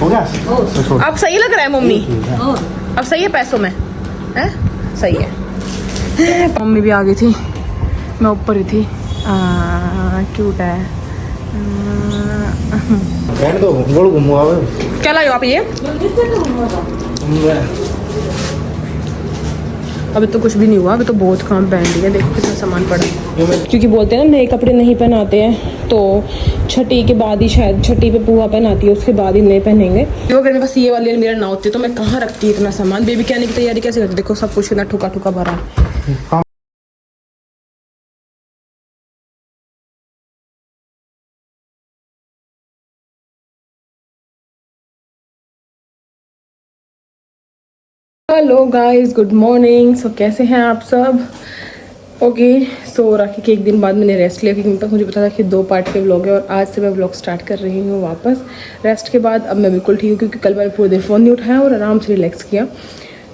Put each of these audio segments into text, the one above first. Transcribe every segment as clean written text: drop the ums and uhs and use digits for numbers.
हो गया। अब सही लग रहा है मम्मी, अब सही है पैसों में, है सही है। मम्मी भी आ गई थी, मैं ऊपर ही थी। क्यूट है। रहने दो, गोल घूमो आवे। क्या लाए हो आप ये? अभी तो कुछ भी नहीं हुआ, अभी तो बहुत काम पेंडिंग है। देखो कितना सामान पड़ा, क्योंकि बोलते हैं ना नए कपड़े नहीं पहनाते हैं तो छठी के बाद ही, शायद छठी पे पुआ पहनाती है उसके बाद ही नए पहनेंगे। तो अगर मेरे पास ये वाली अलमीरा ना होती तो मैं कहाँ रखती इतना सामान। बेबी के आने की तैयारी कैसे करती, देखो सब कुछ कितना ठुका ठुका भरा है। Hello guys, good morning. So कैसे हैं आप सब? ओके, सो राखी के एक दिन बाद मैंने रेस्ट लिया, क्योंकि मुझे पता था कि 2 पार्ट के व्लॉग है और आज से मैं व्लॉग स्टार्ट कर रही हूँ वापस रेस्ट के बाद। अब मैं बिल्कुल ठीक हूँ, क्योंकि कल मैंने पूरी देर फ़ोन नहीं उठाया और आराम से रिलैक्स किया।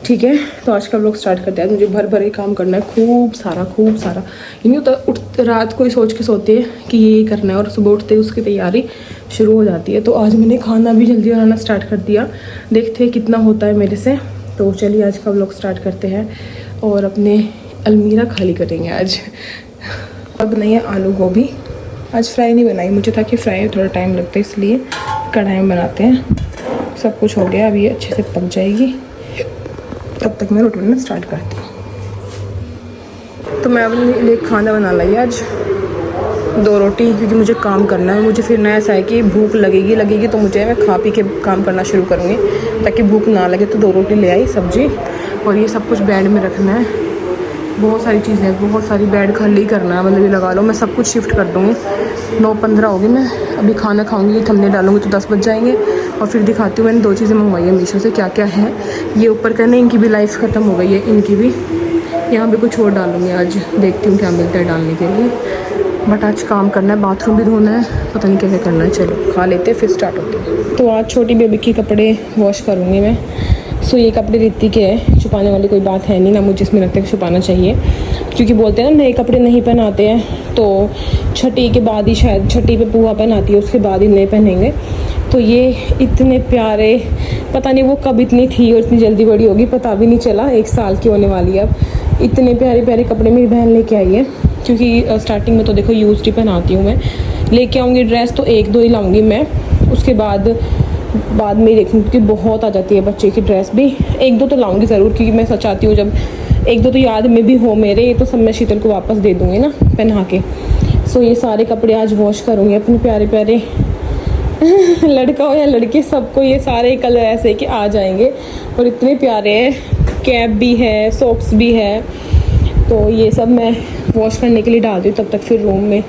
ठीक है, तो आज का व्लॉग स्टार्ट करते हैं। मुझे भर भर ही काम करना है, खूब सारा यूँ तो रात को ही सोच के सोती है कि ये करना है और सुबह उठते ही उसकी तैयारी शुरू हो जाती है। तो आज मैंने खाना भी जल्दी बनाना स्टार्ट कर दिया, देखते हैं कितना होता है मेरे से। तो चलिए आज का व्लॉग स्टार्ट करते हैं और अपने अलमीरा खाली करेंगे आज। अब नहीं है आलू गोभी, आज फ्राई नहीं बनाई, मुझे था कि फ्राई में थोड़ा टाइम लगता है इसलिए कढ़ाई में बनाते हैं। सब कुछ हो गया, अब ये अच्छे से पक जाएगी, तब तक मैं रोटी बनाना स्टार्ट करती हूँ। तो मैं अपने लिए खाना बना लाई आज, 2 रोटी, क्योंकि मुझे काम करना है। मुझे फिर ना ऐसा है कि भूख लगेगी तो मुझे मैं खा पी के काम करना शुरू करूँगी, ताकि भूख ना लगे। तो 2 रोटी ले आई, सब्जी, और ये सब कुछ बेड में रखना है। बहुत सारी चीज़ें हैं, बहुत सारी बेड खाली करना है, मतलब ये लगा लो मैं सब कुछ शिफ्ट कर दूँगी। 9:15 होगी, मैं अभी खाना खाऊँगी, थंबनेल डालूँगी तो 10 बज जाएंगे। और फिर दिखाती हूँ, मैंने 2 चीज़ें मंगवाई है मीशो से, क्या क्या है। ये ऊपर का नहीं, इनकी भी लाइफ ख़त्म हो गई है, इनकी भी। यहाँ पे कुछ और डालूँगी आज, देखती हूँ क्या मिलता है डालने के लिए। बट आज काम करना है, बाथरूम भी धोना है, पता नहीं कैसे करना है। चलो खा लेते फिर स्टार्ट होते हैं। तो आज छोटी बेबी के कपड़े वॉश करूँगी मैं। सो ये कपड़े रित्ती के है, छुपाने वाली कोई बात है नहीं ना, मुझे इसमें लगता है कि छुपाना चाहिए, क्योंकि बोलते हैं ना नए कपड़े नहीं पहनाते हैं तो छठी के बाद ही, शायद छठी पे पुआ पहनाती है उसके बाद ही नए पहनेंगे। तो ये इतने प्यारे, पता नहीं वो कब इतनी थी और इतनी जल्दी बड़ी होगी, पता भी नहीं चला। 1 साल की होने वाली है अब। इतने प्यारे प्यारे कपड़े मेरी बहन लेके आई है, क्योंकि स्टार्टिंग में तो देखो यूज्ड ही पहनाती हूँ मैं। लेके आऊँगी ड्रेस तो 1-2 ही लाऊँगी मैं, उसके बाद में देखूँगी, क्योंकि बहुत आ जाती है बच्चे की ड्रेस भी। 1-2 तो लाऊँगी ज़रूर, क्योंकि मैं सच चाहती हूँ जब 1-2 तो याद में भी हो मेरे, ये तो सब मैं शीतल को वापस दे दूँगी ना पहना के। सो ये सारे कपड़े आज वॉश करूँगी अपने प्यारे प्यारे लड़का हो या लड़की, सबको ये सारे कलर ऐसे कि आ जाएंगे और इतने प्यारे हैं। कैप भी है, सॉक्स भी है, तो ये सब मैं वॉश करने के लिए डाल दी हूँ। तब तक फिर रूम में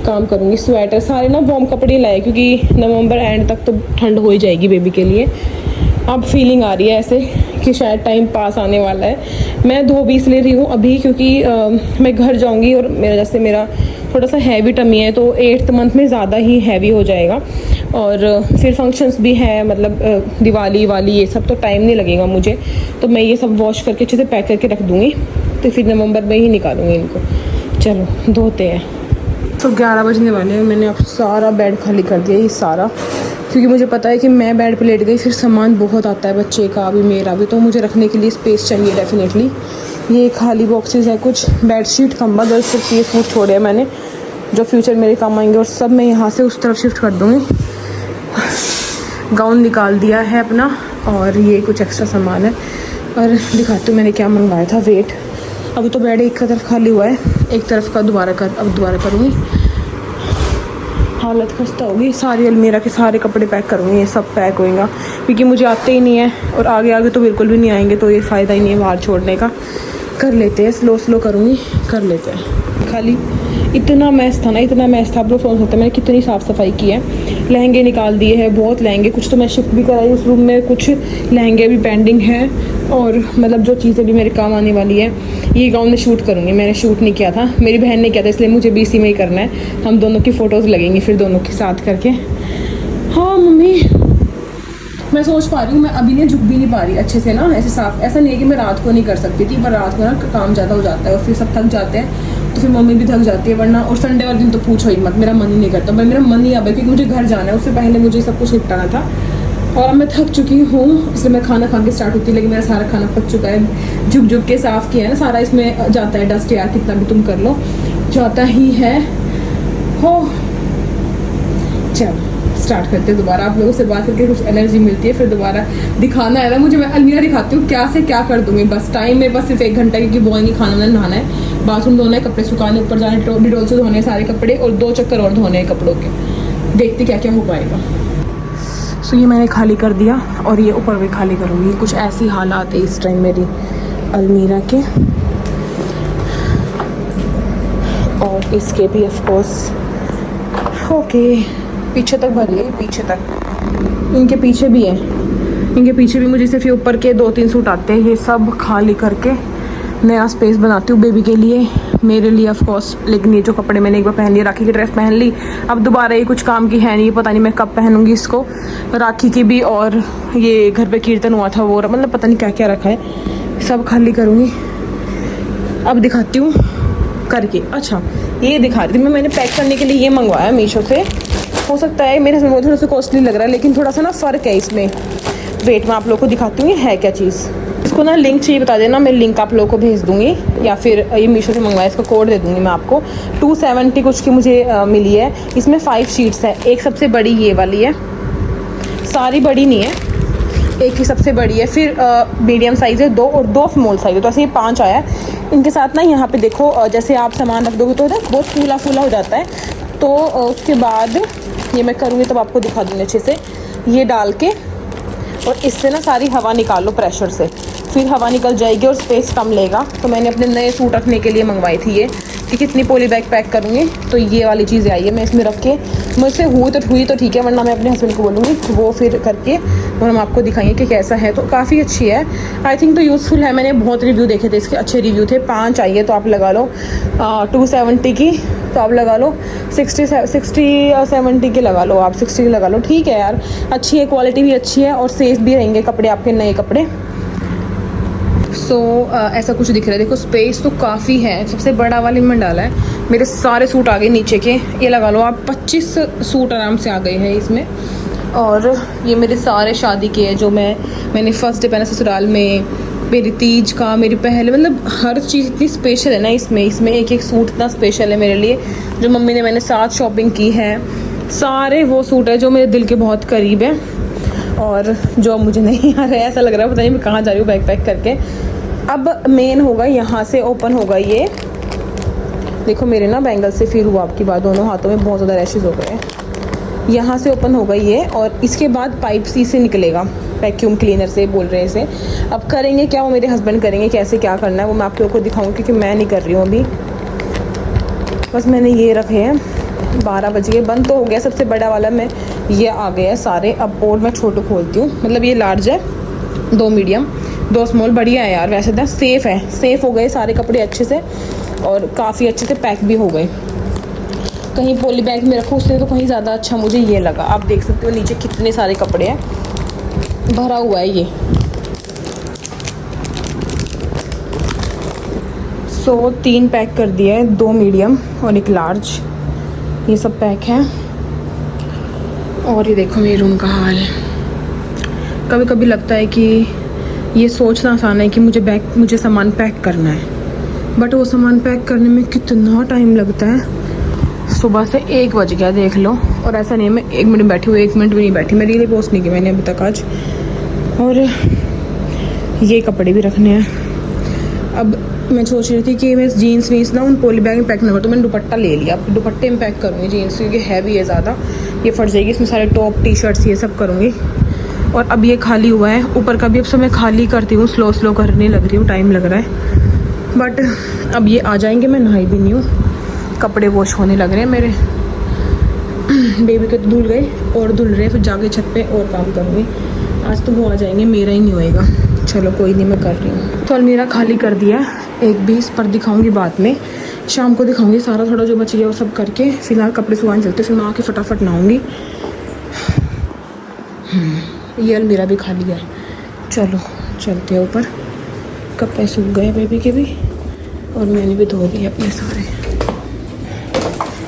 काम करूँगी। स्वेटर सारे ना वार्म कपड़े लाए, क्योंकि नवंबर एंड तक तो ठंड हो ही जाएगी बेबी के लिए। अब फीलिंग आ रही है ऐसे कि शायद टाइम पास आने वाला है। मैं 2 पीस ले रही हूँ अभी, क्योंकि मैं घर जाऊँगी और मेरा थोड़ा सा हैवी टमी है, तो 8th मंथ में ज़्यादा ही हैवी हो जाएगा। और फिर फंक्शंस भी है, मतलब दिवाली वाली, ये सब तो टाइम नहीं लगेगा मुझे। तो मैं ये सब वॉश करके अच्छे से पैक करके रख दूँगी, तो फिर नवंबर में ही निकालूँगी इनको। चलो धोते हैं। तो 11 बजने वाले हैं, मैंने अब सारा बेड खाली कर दिया, ये सारा, क्योंकि मुझे पता है कि मैं बेड पे लेट गई फिर सामान बहुत आता है, बच्चे का भी मेरा भी, तो मुझे रखने के लिए स्पेस चाहिए डेफिनेटली। ये खाली बॉक्सेस है, कुछ बेडशीट, कंबल और सिर्फ ये सूट छोड़े हैं मैंने, जो फ्यूचर मेरे काम आएंगे, और सब मैं यहाँ से उस तरफ शिफ्ट कर दूँगी। गाउन निकाल दिया है अपना, और ये कुछ एक्स्ट्रा सामान है। और दिखाती हूँ मैंने क्या मंगवाया था। वेट, अभी तो बेड एक तरफ खाली हुआ है, एक तरफ का दोबारा करूँगी। हालत खस्ता होगी। सारी अलमीरा के सारे कपड़े पैक करूँगी, ये सब पैक होएगा, क्योंकि मुझे आते ही नहीं है और आगे तो बिल्कुल भी नहीं आएंगे, तो ये फ़ायदा ही नहीं है बाहर छोड़ने का। कर लेते हैं, स्लो करूँगी, कर लेते हैं। खाली इतना मैस था, आप लोग सोच सकते हैं मैंने कितनी साफ़ सफाई की है। लहंगे निकाल दिए हैं, बहुत लहंगे, कुछ तो मैं शिफ्ट भी कराई उस रूम में, कुछ लहंगे भी पेंडिंग हैं, और मतलब जो चीज़ें भी मेरे काम आने वाली है। ये गाउन में शूट करूँगी, मैंने शूट नहीं किया था, मेरी बहन ने किया था, इसलिए मुझे भी इसी में ही करना है। हम दोनों की फ़ोटोज़ लगेंगी फिर दोनों के साथ करके। हाँ मम्मी, मैं सोच पा रही हूँ, मैं अभी नहीं झुक भी नहीं पा रही अच्छे से ना, ऐसे साफ। ऐसा नहीं है कि मैं रात को नहीं कर सकती थी, पर रात को ना काम ज़्यादा हो जाता है और फिर सब थक जाते हैं, तो फिर मम्मी भी थक जाती है। वरना और संडे वाले दिन तो पूछो ही मत, मेरा मन ही नहीं करता, मेरा मन ही अब है, क्योंकि मुझे घर जाना है, उससे पहले मुझे सब कुछ निपटाना था। और अब मैं थक चुकी हूँ, इसलिए मैं खाना खा के स्टार्ट होती, लेकिन मेरा सारा खाना पक चुका है। झुक झुक के साफ़ किया है ना सारा, इसमें जाता है डस्ट यार, कितना भी तुम कर लो जाता ही है। हो चलो स्टार्ट करते हैं दोबारा। आप लोगों से बात करके कुछ एनर्जी मिलती है, फिर दोबारा दिखाना है ना मुझे। मैं अलमीरा दिखाती हूँ क्या से क्या कर दूँगी। बस टाइम मेरे पास सिर्फ 1 घंटा, क्योंकि बॉय नहीं, खाना नहाना है, बाथरूम धोना है, कपड़े सुखाने, ऊपर जाने, डिटॉल से धोने सारे कपड़े, और 2 चक्कर और धोने हैं कपड़ों के। देखते क्या क्या हो पाएगा। सो ये मैंने खाली कर दिया, और ये ऊपर भी खाली करूँगी। कुछ ऐसी हालात है इस टाइम मेरी अलमीरा के, और इसके भी ऑफ कोर्स। ओके पीछे तक भरी है, पीछे तक, इनके पीछे भी है, इनके पीछे भी मुझे सिर्फ ये ऊपर के 2-3 सूट आते हैं। ये सब खाली करके नया स्पेस बनाती हूँ बेबी के लिए, मेरे लिए ऑफ कोर्स। लेकिन ये जो कपड़े मैंने एक बार पहन लिए, राखी की ड्रेस पहन ली, अब दोबारा ये कुछ काम की है नहीं, पता नहीं मैं कब पहनूंगी इसको, राखी की भी, और ये घर पे कीर्तन हुआ था वो, मतलब पता नहीं क्या क्या रखा है, सब खाली करूँगी। अब दिखाती हूँ करके। अच्छा ये दिखा रही थी मैंने पैक करने के लिए ये मंगवाया मीशो से। हो सकता है मेरे हस्बैंड को थोड़ा सा कॉस्टली लग रहा है, लेकिन थोड़ा सा ना फ़र्क है इसमें। वेट मैं आप लोगों को दिखाती हूँ ये है क्या चीज़। इसको ना लिंक चाहिए बता देना, मैं लिंक आप लोगों को भेज दूँगी, या फिर ये मीशो से मंगवाया, इसका कोड दे दूँगी मैं आपको। 270 कुछ की मुझे मिली है। इसमें 5 शीट्स है, एक सबसे बड़ी ये वाली है, सारी बड़ी नहीं है, एक ही सबसे बड़ी है, फिर मीडियम साइज़ है 2, और 2 स्मॉल साइज़ है, तो ऐसे ये 5 आया है। इनके साथ ना यहाँ पे देखो, जैसे आप सामान रख दोगे तो ना बहुत फूला फूला हो जाता है, तो उसके बाद ये मैं करूँगी तब आपको दिखा दूँगी अच्छे से। ये डाल के और इससे ना सारी हवा निकाल लो प्रेशर से, फिर हवा निकल जाएगी और स्पेस कम लेगा। तो मैंने अपने नए सूट रखने के लिए मंगवाई थी ये, कि कितनी पॉली बैग पैक करूँगी, तो ये वाली चीज़ें आई है, मैं इसमें रख के, मुझसे हुई तो ठीक है, वरना मैं अपने हस्बैंड को बोलूँगी वो फिर करके, और हम आपको दिखाएंगे कि कैसा है। तो काफ़ी अच्छी है, आई थिंक तो यूज़फुल है। मैंने बहुत रिव्यू देखे थे इसके, अच्छे रिव्यू थे। 5 आई है तो आप लगा लो 270 की, तो आप लगा लो 60 और 70 के लगा लो, आप 60 लगा लो, ठीक है यार, अच्छी है, क्वालिटी भी अच्छी है, और सेफ भी रहेंगे कपड़े, आपके नए कपड़े। सो ऐसा कुछ दिख रहा है, देखो स्पेस तो काफ़ी है। सबसे बड़ा वाली में डाला है, मेरे सारे सूट आ गए नीचे के, ये लगा लो आप 25 सूट आराम से आ गए हैं इसमें। और ये मेरे सारे शादी के हैं, जो मैंने फर्स्ट डे पहना ससुराल में, मेरी तीज का, मेरी पहले, मतलब हर चीज़ इतनी स्पेशल है ना इसमें एक एक सूट इतना स्पेशल है मेरे लिए, जो मम्मी ने मैंने साथ शॉपिंग की है। सारे वो सूट है जो मेरे दिल के बहुत करीब है, और जो मुझे नहीं आ रहा है, ऐसा लग रहा है पता नहीं मैं कहाँ जा रही हूँ बैग पैक करके। अब मेन होगा यहाँ से ओपन होगा ये, देखो मेरे ना बैंगल से फिर हुआ आपकी बात, दोनों हाथों में बहुत ज़्यादा रैशेज़ हो गए हैं। यहाँ से ओपन होगा ये, और इसके बाद पाइप सी से निकलेगा, वैक्यूम क्लीनर से बोल रहे हैं इसे। अब करेंगे क्या, वो मेरे हस्बैंड करेंगे, कैसे क्या करना है वो मैं आप लोगों को दिखाऊंगी, क्योंकि मैं नहीं कर रही हूँ अभी। बस मैंने ये रखे हैं, 12 बज गए, बंद तो हो गया सबसे बड़ा वाला, मैं ये आ गया सारे। अब और मैं छोटू खोलती हूँ, मतलब ये लार्ज है, 2 मीडियम, 2 स्मॉल, बढ़िया है यार, वैसे तो सेफ़ है, सेफ़ हो गए सारे कपड़े अच्छे से, और काफ़ी अच्छे से पैक भी हो गए। कहीं पॉली बैग में रखो उससे तो कहीं ज़्यादा अच्छा मुझे ये लगा। आप देख सकते हो नीचे कितने सारे कपड़े हैं, भरा हुआ है ये। 3 पैक कर दिया है, 2 मीडियम और 1 लार्ज, ये सब पैक है। और ये देखो मेरे रूम का हाल। कभी कभी लगता है कि ये सोचना आसान है कि मुझे सामान पैक करना है, बट वो सामान पैक करने में कितना टाइम लगता है। सुबह से 1 बज गया देख लो, और ऐसा नहीं है मैं 1 मिनट बैठी हूँ, 1 मिनट भी नहीं बैठी, मैं रील पोस्ट नहीं की मैंने अभी तक आज। और ये कपड़े भी रखने हैं। अब मैं सोच रही थी कि मैं जीन्स वीन्स ना उन पॉली बैग में पैक ना करूँ, तो मैंने दुपट्टा ले लिया, अब दुपट्टे में पैक करूँगी जीन्स, क्योंकि हैवी है ज़्यादा, ये फट जाएगी, इसमें सारे टॉप टी शर्ट्स ये सब करूँगी। और अब ये खाली हुआ है, ऊपर का भी अब सब मैं खाली करती हूँ, स्लो करने लग रही हूँ, टाइम लग रहा है, बट अब ये आ जाएंगे। मैं नहाई भी नहीं हूँ, कपड़े वॉश होने लग रहे हैं मेरे, बेबी के तो धुल गए और धुल रहे, फिर जाके छत पे और काम करूँगी। आज तो वो आ जाएंगे, मेरा ही नहीं होएगा। चलो कोई नहीं, मैं कर रही हूँ। तो अलमीरा खाली कर दिया, 1-20 पर दिखाऊंगी बाद में, शाम को दिखाऊंगी सारा, थोड़ा जो बच गया वो सब करके। फिलहाल कपड़े सुखाने चलते, फिर मैं आके फटाफट नहाऊंगी। ये अलमीरा भी खाली है, चलो चलते हैं ऊपर। कपड़े सूख गए बेबी के भी, और मैंने भी धो दिए अपने सारे।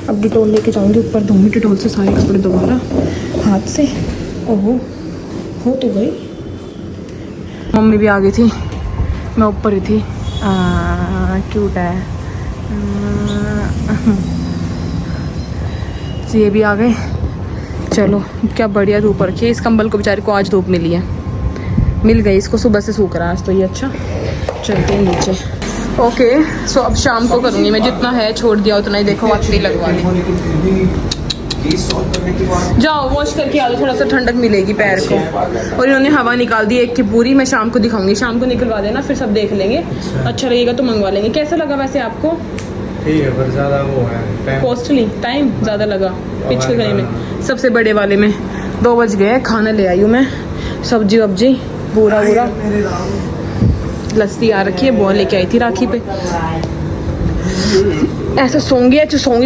अब डिटोल लेके जाऊंगी ऊपर, धोऊंगी डिटोल से सारे कपड़े दोबारा हाथ से। ओहो हो तो गई। मम्मी भी आ गई थी, मैं ऊपर ही थी। क्यूट है। ये भी आ गए। चलो क्या बढ़िया धूप रखी है। इस कंबल को बेचारे को आज धूप मिली है, मिल गई इसको, सुबह से सूख रहा है आज तो ये। अच्छा चलते हैं नीचे। ओके सो अब शाम को करूँगी मैं, जितना है छोड़ दिया उतना ही। देखो वाकई लगवा ली। जाओ वॉश करके आ दो, थोड़ा सा ठंडक मिलेगी पैर को। और इन्होंने हवा निकाल दी एक की पूरी। मैं शाम को दिखाऊंगी, शाम को निकलवा देना, फिर सब देख लेंगे। अच्छा लगेगा तो मंगवा लेंगे। कैसा लगा वैसे आपको? ठीक है, पर ज़्यादा वो है कॉस्टली, टाइम ज़्यादा लगा पिछले गली में, सबसे बड़े वाले में। 2 बज गए। खाना ले आई हूँ मैं, सब्जी वब्जी पूरा पूरा। लस्सी आ रखी है, बहुत लेके आई थी राखी पे। ऐसे सोंगी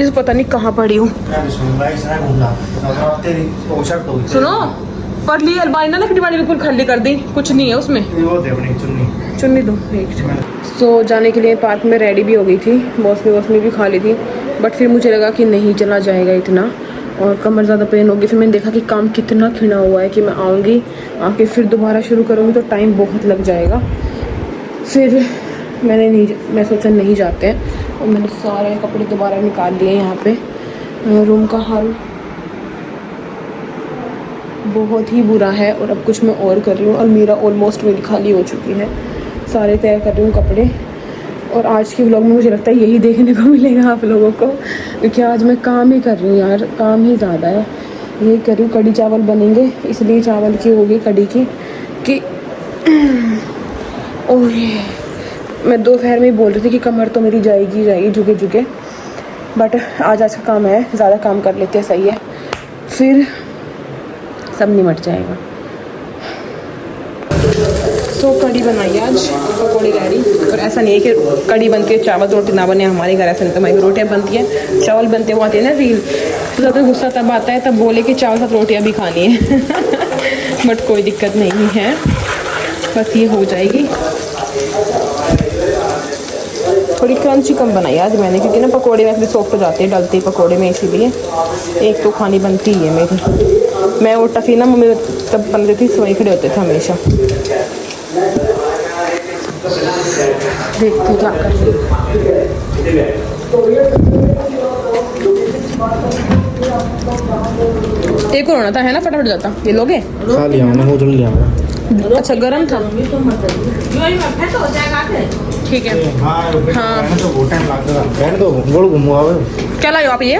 से पता नहीं कहाँ पड़ी हूँ। सुनो परली अलमारी ना लकड़ी वाली बिल्कुल खाली कर दी, कुछ नहीं है उसमें। चुन्नी दो एक। सो जाने के लिए पार्क में रेडी भी हो गई थी, बॉस में भी खा ली थी, बट फिर मुझे लगा कि नहीं चला जाएगा इतना, और कमर ज़्यादा पेन होगी। फिर मैंने देखा कि काम कितना खिना हुआ है कि मैं आऊँगी, आके फिर दोबारा शुरू करूँगी तो टाइम बहुत लग जाएगा। फिर मैं सोचा नहीं जाते हैं, और मैंने सारे कपड़े दोबारा निकाल लिए। यहाँ पे रूम का हाल बहुत ही बुरा है, और अब कुछ मैं और कर रही हूँ। अलमीरा ऑलमोस्ट मेरी खाली हो चुकी है, सारे तैयार कर रही हूँ कपड़े। और आज के व्लॉग में मुझे लगता है यही देखने को मिलेगा आप लोगों को, क्योंकि आज मैं काम ही कर रही हूँ यार, काम ही ज़्यादा है। यही कर रही हूँ, कड़ी चावल बनेंगे, इसलिए चावल की होगी कड़ी की कि और मैं दोपहर में ही बोल रही थी कि कमर तो मेरी जाएगी झुके, बट आज का काम है, ज़्यादा काम कर लेते हैं, सही है, फिर सब निमट जाएगा। सो कड़ी बनाई आज, पकौड़ी रेडी। और ऐसा नहीं है कि कड़ी बनती है चावल रोटी ना बने, हमारे घर ऐसा नहीं, तो हमारी रोटियाँ बनती हैं, चावल बनते हुए आते हैं ना रील, तो ज़्यादा गुस्सा तब आता है तब बोले कि चावल साथ रोटियाँ भी खानी है। बट कोई दिक्कत नहीं है, बस ये हो जाएगी। थोड़ी क्रंची कम बनाई आज मैंने, क्योंकि ना पकोड़े वैसे सॉफ्ट हो जाते हैं डलते पकोड़े में, इसीलिए एक तो खानी बनती ही है मेरी। मैं वो टफ़ी ना मम्मी तब बनती थी, सोई खड़े होते थे हमेशा। देखते क्या कर रही। एक और होना था है ना, फटाफट जाता। ये लोगे खा लिया मैंने, वो जल लिया। अच्छा गरम था, ठीक है। हाँ तो बहुत टाइम लगता था। बहन तो गोल घुमवा क्या लाए हो आप? ये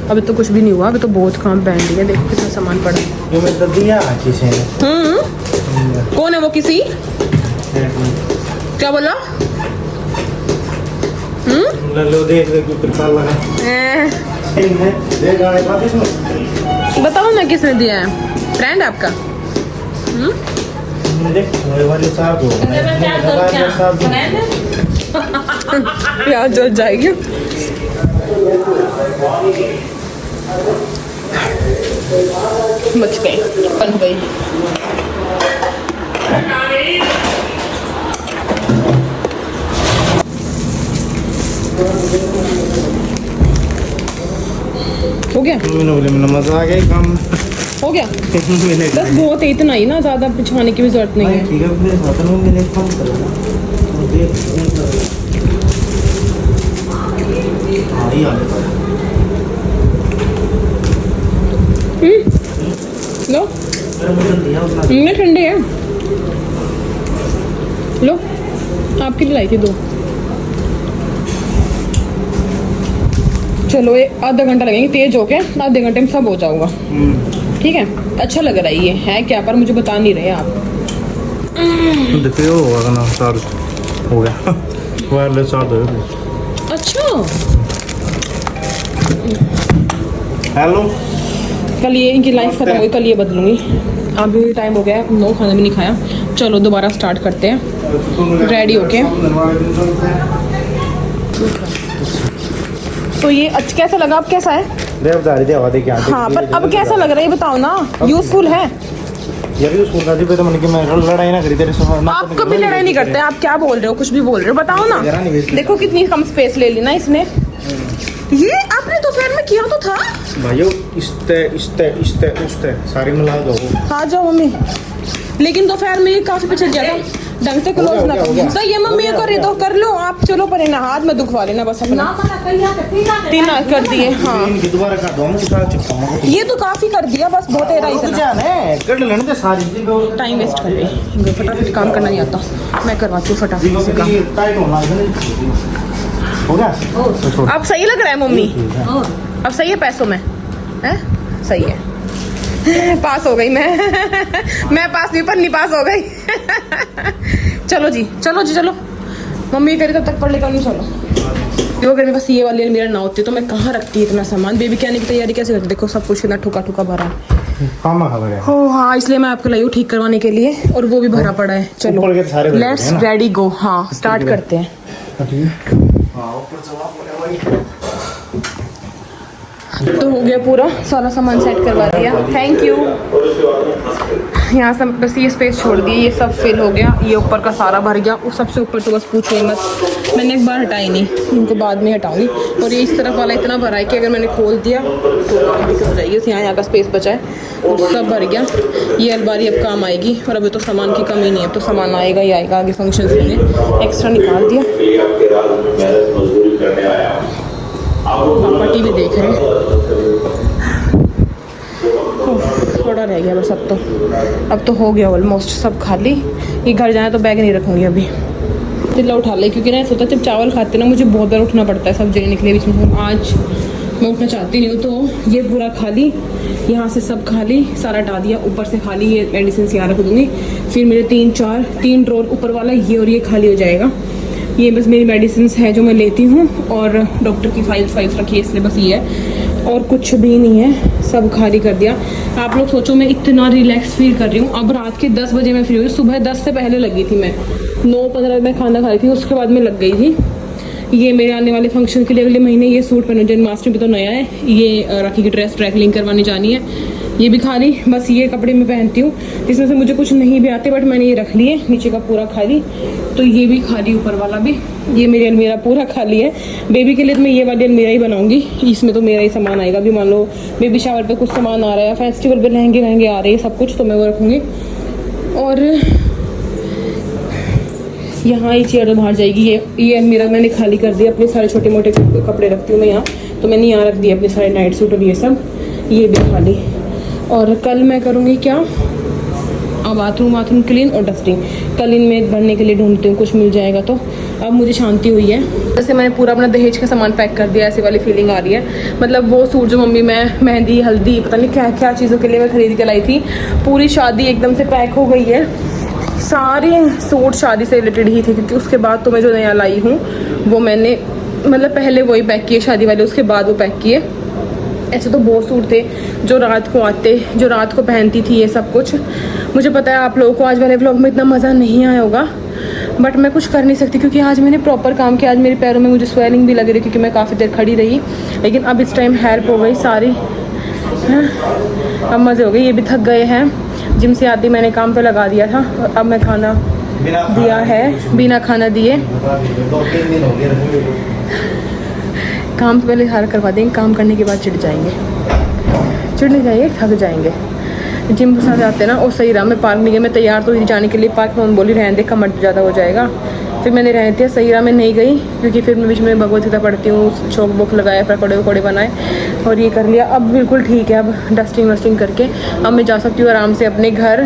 अभी तो कुछ भी नहीं हुआ, अभी तो बहुत काम पहन लिया। देखो कितना सामान पड़ा। ये मैं तो दिया किसी ने। कौन है वो? किसी क्या बोला? लो देख ले कुछ कर लगा। देख गाड़ी पास में बताओ ना किसने दिया है? फ्रेंड आपका? देख वाले साहब हो प्याज जल जाएगी। बच गए, बन गई। हो गया? मजा आ गया काम हो गया बस, बहुत है इतना ही ना, ज़्यादा पिछवाने की भी जरूरत नहीं है। ठीक है, अपने साधन में मैंने काम करा लो नहीं ठंडे हैं, लो आपके लिए लाई थी 2। चलो ये आधा घंटा लगेंगे, तेज हो के आधे घंटे में सब हो जाऊंगा। ठीक है, अच्छा लग रहा है। ये है क्या, पर मुझे बता नहीं रहे आप। देखिए होगा ना, चार्ज हो गया। वायरलेस चार्ज हो गया। अच्छा हेलो, कल ये इनकी लाइफ खत्म हुई, कल ये बदलूंगी। अभी टाइम हो गया, 9 खाना भी नहीं खाया। चलो दोबारा स्टार्ट करते हैं रेडी होके। तो ये अच्छा कैसा लगा? अब कैसा है? देवदारी देवा दे क्या? हाँ पर अब कैसा लग रहा है ये बताओ ना, यूजफुल है? ये भी यूजफुल था। तो मैंने कि मैं लड़ाई ना करी तेरे से। आप कभी लड़ाई नहीं करते, आप क्या बोल रहे हो? कुछ भी बोल रहे हो, बताओ ना। देखो कितनी कम स्पेस ले ली ना इसने। ये आपने दोपहर में किया तो था। भाइयों इस्ते सारे मिला दो। आ जाओ मम्मी, लेकिन दोपहर में काफी पीछे गया था, ढंग से क्लोज ना करो। सही है मम्मी, ये करे तो कर लो आप, चलो पर ना हाथ में दुखवा लेना बस अपना। 3 कर दिए। हाँ दोबारा कर दो, ये तो काफी कर दिया, बस बहुत है टाइम वेस्ट कर रही। फटाफट काम करना नहीं आता, मैं करवाती हूँ फटाफट से काम। हो गया अब सही लग रहा है मम्मी, अब सही है पैसों में है, सही है। पास हो गई मैं पास नहीं, पन्नी पास हो गई। चलो जी चलो, मम्मी कह रही तब तक पढ़ लेकर नहीं। चलो जो अगर मेरे पास ये वाली अलमीरा ना होती तो मैं कहाँ रखती इतना सामान। बेबी के आने की तैयारी कैसे करती, देखो सब कुछ इतना ठुका भरा है। हो हाँ, इसलिए मैं आपको लाई हूँ ठीक करवाने के लिए, और वो भी भरा पड़ा है। चलो लेट्स रेडी गो। हाँ स्टार्ट करते हैं। तो हो गया पूरा सारा सामान सेट करवा दिया, थैंक यू। यहाँ से बस ये स्पेस छोड़ दी, ये सब फिल हो गया, ये ऊपर का सारा भर गया। उस सबसे ऊपर तो बस पूछो ही मत, मैंने एक बार हटाई नहीं, इनको बाद में हटाऊंगी। और ये इस तरफ वाला इतना भरा है कि अगर मैंने खोल दिया तो दिक्कत हो जाएगी। यहाँ का स्पेस बचा है और सब भर गया। ये अलमारी अब काम आएगी, और अभी तो सामान की कमी नहीं है, अब तो सामान आएगा ही आएगा आगे फंक्शन में। एक्स्ट्रा निकाल दिया। पापा टीवी देख रहे हैं, थोड़ा रह गया बस। अब तो हो गया ऑलमोस्ट सब खाली। ये घर जाना तो बैग नहीं रखूँगी अभी, चिल्ला उठा ले, क्योंकि ना सोचा जब चावल खाते ना मुझे बहुत बार उठना पड़ता है सब जगह निकले बीच में। आज मैं उठना चाहती नहीं हूँ, तो ये पूरा खाली, यहाँ से सब खाली, सारा हटा दिया। ऊपर से खाली, ये मेडिसिन यहाँ रख दूँगी। फिर मेरे 3 ड्रॉर ऊपर वाला ये और ये खाली हो जाएगा। ये बस मेरी मेडिसिन है जो मैं लेती हूँ, और डॉक्टर की फाइल्स रखी है, इसलिए बस ये है और कुछ भी नहीं है, सब खाली कर दिया। आप लोग सोचो मैं इतना रिलैक्स फील कर रही हूँ। अब रात के 10 बजे मैं फ्री हुई, सुबह 10 से पहले लगी थी मैं, 9:15 में खाना खा रही थी, उसके बाद मैं लग गई थी। ये मेरे आने वाले फंक्शन के लिए अगले महीने ये सूट पहनो, जन्माष्टमी पे तो नया है। ये राखी की ड्रेस ट्रैकलिंग करवानी जानी है, ये भी खाली। बस ये कपड़े मैं पहनती हूँ जिसमें से मुझे कुछ नहीं भी आते, बट मैंने ये रख लिए। नीचे का पूरा खाली, तो ये भी खाली, ऊपर वाला भी। ये मेरी अलमीरा पूरा खाली है। बेबी के लिए तो मैं ये वाली अलमीरा ही बनाऊंगी, इसमें तो मेरा ही सामान आएगा। भी मान लो बेबी शावर पे कुछ सामान आ रहा है, फेस्टिवल पे लहंगे आ रहे हैं, सब कुछ तो मैं वो रखूँगी। और यहाँ ये चेयर बाहर जाएगी। ये अलमीरा मैंने खाली कर दिया, अपने सारे छोटे मोटे कपड़े रखती हूँ मैं यहाँ, तो मैंने यहाँ रख दिया अपने सारे नाइट सूट और ये सब, ये भी खाली। और कल मैं करूँगी क्या, बाथरूम क्लीन और डस्टिंग। कल इनमें भरने के लिए ढूंढती हूँ, कुछ मिल जाएगा तो। अब मुझे शांति हुई है, जैसे मैंने पूरा अपना दहेज का सामान पैक कर दिया, ऐसी वाली फीलिंग आ रही है। मतलब वो सूट जो मम्मी मैं मेहंदी हल्दी पता नहीं क्या क्या चीज़ों के लिए मैं खरीद के लाई थी, पूरी शादी एकदम से पैक हो गई है। सारे सूट शादी से रिलेटेड ही थे, क्योंकि उसके बाद तो मैं जो नया लाई हूँ वो मैंने मतलब पहले वही पैक किए शादी वाले, उसके बाद वो पैक किए। ऐसे तो बहुत सूट थे जो रात को आते, जो रात को पहनती थी, ये सब कुछ। मुझे पता है आप लोगों को आज वाले व्लॉग में इतना मज़ा नहीं आया होगा, बट मैं कुछ कर नहीं सकती, क्योंकि आज मैंने प्रॉपर काम किया। आज मेरे पैरों में मुझे स्वेलिंग भी लग रही, क्योंकि मैं काफ़ी देर खड़ी रही, लेकिन अब इस टाइम हेल्प हो गई सारी, अब मज़े हो गई। ये भी थक गए हैं, जिम से आती मैंने काम पे लगा दिया था, और अब मैं खाना दिया है बिना खाना दिए। काम पहले सारा करवा देंगे, काम करने के बाद चिढ़ नहीं जाएंगे, थक जाएंगे। जिम के साथ जाते हैं ना, और सही रहा मैं पार्क नहीं गई। मैं तैयार तो जाने के लिए, पार्क में बोली रहने दे, कमर ज़्यादा हो जाएगा, फिर मैंने रहने दिया। सही रहा मैं नहीं गई, क्योंकि फिर मैं बीच में भगवत गीता पढ़ती हूँ, चौक बुक लगाया, पकौड़े वकौड़े बनाए और ये कर लिया। अब बिल्कुल ठीक है, अब डस्टिंग वस्टिंग करके अब मैं जा सकती हूँ आराम से अपने घर,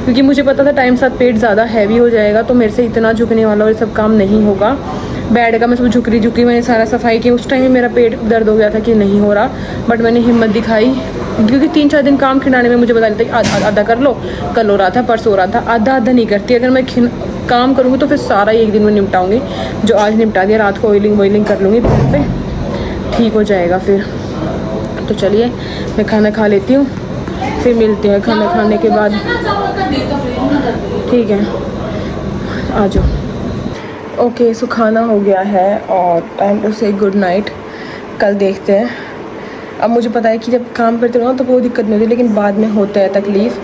क्योंकि मुझे पता था टाइम साथ पेट ज़्यादा हैवी हो जाएगा, तो मेरे से इतना झुकने वाला और ये सब काम नहीं होगा। बेड का मैं सब झुक रही, मैंने सारा सफाई की। उस टाइम में मेरा पेट दर्द हो गया था कि नहीं हो रहा, बट मैंने हिम्मत दिखाई, क्योंकि 3-4 दिन काम खिलाने में मुझे बता देता कि आधा कर लो, कल हो रहा था, परसों हो रहा था, आधा नहीं करती। अगर मैं काम करूँगी तो फिर सारा एक दिन में निपटाऊँगी, जो आज निपटा दिया। रात को ऑयलिंग कर लूँगी पेट पे, ठीक हो जाएगा फिर। तो चलिए मैं खाना खा लेती हूँ, फिर मिलते हैं खाना खाने के बाद, ठीक है? आ जाओ। ओके, सो खाना हो गया है और टाइम टू से गुड नाइट। कल देखते हैं अब मुझे पता है कि जब काम करते रहो तो कोई दिक्कत नहीं होती, लेकिन बाद में होता है तकलीफ़।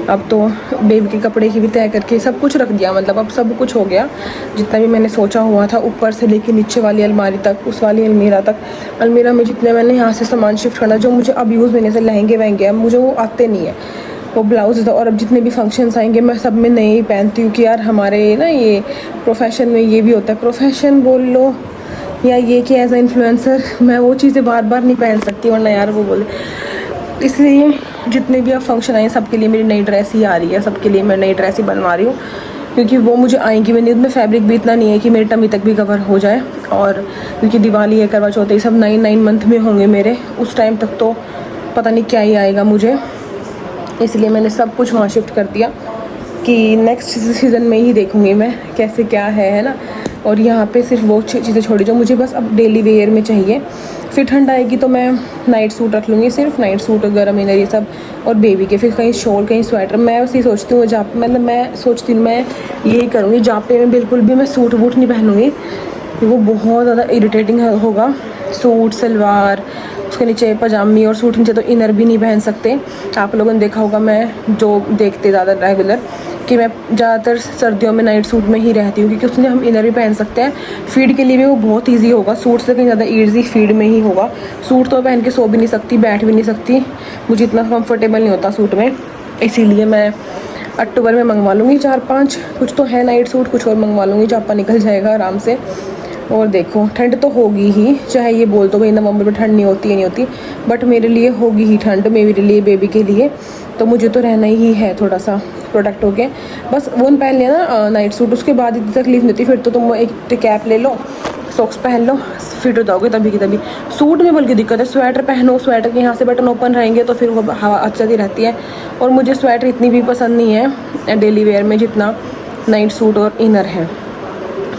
अब तो बेबी के कपड़े की भी तय करके सब कुछ रख दिया, मतलब अब सब कुछ हो गया जितना भी मैंने सोचा हुआ था, ऊपर से लेके नीचे वाली अलमारी तक, उस वाली अलमीरा तक। अलमीरा में जितने मैंने यहाँ से सामान शिफ्ट करना, जो मुझे अब यूज़ में से लहंगे वहंगे, अब मुझे वो आते नहीं है, वो ब्लाउज। और अब जितने भी फंक्शंस आएंगे मैं सब में नए ही पहनती हूँ कि यार हमारे ना ये प्रोफेशन में ये भी होता है, प्रोफेशन बोल लो या ये कि एज ए इन्फ्लुएंसर मैं वो चीज़ें बार बार नहीं पहन सकती, वरना यार वो बोले। इसलिए जितने भी अब फंक्शन आए सबके लिए मेरी नई ड्रेस ही आ रही है, सबके लिए मैं नई ड्रेस ही बनवा रही हूँ, क्योंकि वो मुझे आएंगी। मैंने इनमें फैब्रिक भी इतना नहीं है कि मेरे टमी तक भी कवर हो जाए, और क्योंकि दिवाली है, करवा चौथ है, सब 9 मंथ में होंगे मेरे, उस टाइम तक तो पता नहीं क्या ही आएगा मुझे। इसलिए मैंने सब कुछ वहाँ शिफ्ट कर दिया कि नेक्स्ट सीज़न में ही देखूँगी मैं कैसे क्या है ना। और यहाँ पे सिर्फ वो चीज़ें छोड़ी जो मुझे बस अब डेली वेयर में चाहिए। फिर ठंड आएगी तो मैं नाइट सूट रख लूँगी, सिर्फ नाइट सूट गर्म इनर ये सब, और बेबी के फिर कहीं शॉल कहीं स्वेटर। मैं उसी सोचती हूँ जहाँ मतलब मैं सोचती हूँ मैं यही करूँगी, जापे में बिल्कुल भी मैं सूट वूट नहीं पहनूँगी, वो बहुत ज़्यादा इरिटेटिंग होगा। सूट सलवार, उसके नीचे पजामी, और सूट नीचे तो इनर भी नहीं पहन सकते। आप लोगों ने देखा होगा, मैं जो देखते ज़्यादा रेगुलर कि मैं ज़्यादातर सर्दियों में नाइट सूट में ही रहती हूँ, क्योंकि उसमें हम इनर भी पहन सकते हैं। फीड के लिए भी वो बहुत ईजी होगा, सूट से कहीं ज़्यादा ईजी फीड में ही होगा। सूट तो पहन के सो भी नहीं सकती, बैठ भी नहीं सकती, मुझे इतना कंफर्टेबल नहीं होता सूट में। इसीलिए मैं अक्टूबर में मंगवा लूँगी 4-5, कुछ तो है नाइट सूट, कुछ और मंगवा लूँगी, जापा निकल जाएगा आराम से। और देखो ठंड तो होगी ही, चाहे ये बोल दो भाई नवंबर में ठंड नहीं होती है नहीं होती, बट मेरे लिए होगी ही ठंड, मेरे लिए बेबी के लिए, तो मुझे तो रहना ही है थोड़ा सा प्रोटेक्ट हो के। बस वो पहन लिया ना नाइट सूट, उसके बाद इतनी तकलीफ नहीं होती। फिर तो तुम एक कैप ले लो, सॉक्स पहन लो, फिट हो जाओगे तभी की तभी। सूट में बल्कि दिक्कत है, स्वेटर पहनो, स्वेटर के यहाँ से बटन ओपन रहेंगे तो फिर वो हवा अच्छी रहती है। और मुझे स्वेटर इतनी भी पसंद नहीं है डेली वेयर में जितना नाइट सूट और इनर है।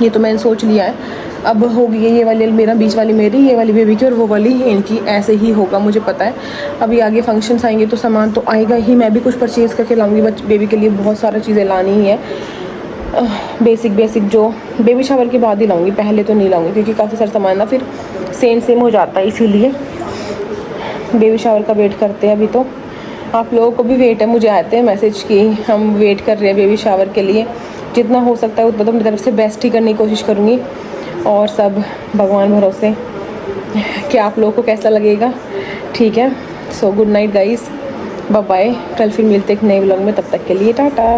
ये तो मैंने सोच लिया है, अब होगी ये वाली मेरा बीच वाली मेरी, ये वाली बेबी की, और वो वाली इनकी, ऐसे ही होगा मुझे पता है। अभी आगे फंक्शंस आएंगे तो सामान तो आएगा ही, मैं भी कुछ परचेज़ करके लाऊंगी बेबी के लिए, बहुत सारी चीज़ें लानी ही है। बेसिक जो बेबी शावर के बाद ही लाऊंगी, पहले तो नहीं लाऊंगी, क्योंकि काफ़ी सारा सामान ना फिर सेम हो जाता है, इसीलिए बेबी शावर का वेट करते हैं। अभी तो आप लोगों को भी वेट है, मुझे आते हैं मैसेज कि हम वेट कर रहे हैं बेबी शावर के लिए। जितना हो सकता है उतना तो मेरी तरफ से बेस्ट ही करने की कोशिश करूँगी, और सब भगवान भरोसे कि आप लोगों को कैसा लगेगा। ठीक है, so good night guys, bye bye. कल फिर मिलते एक नए व्लॉग में, तब तक के लिए टाटा।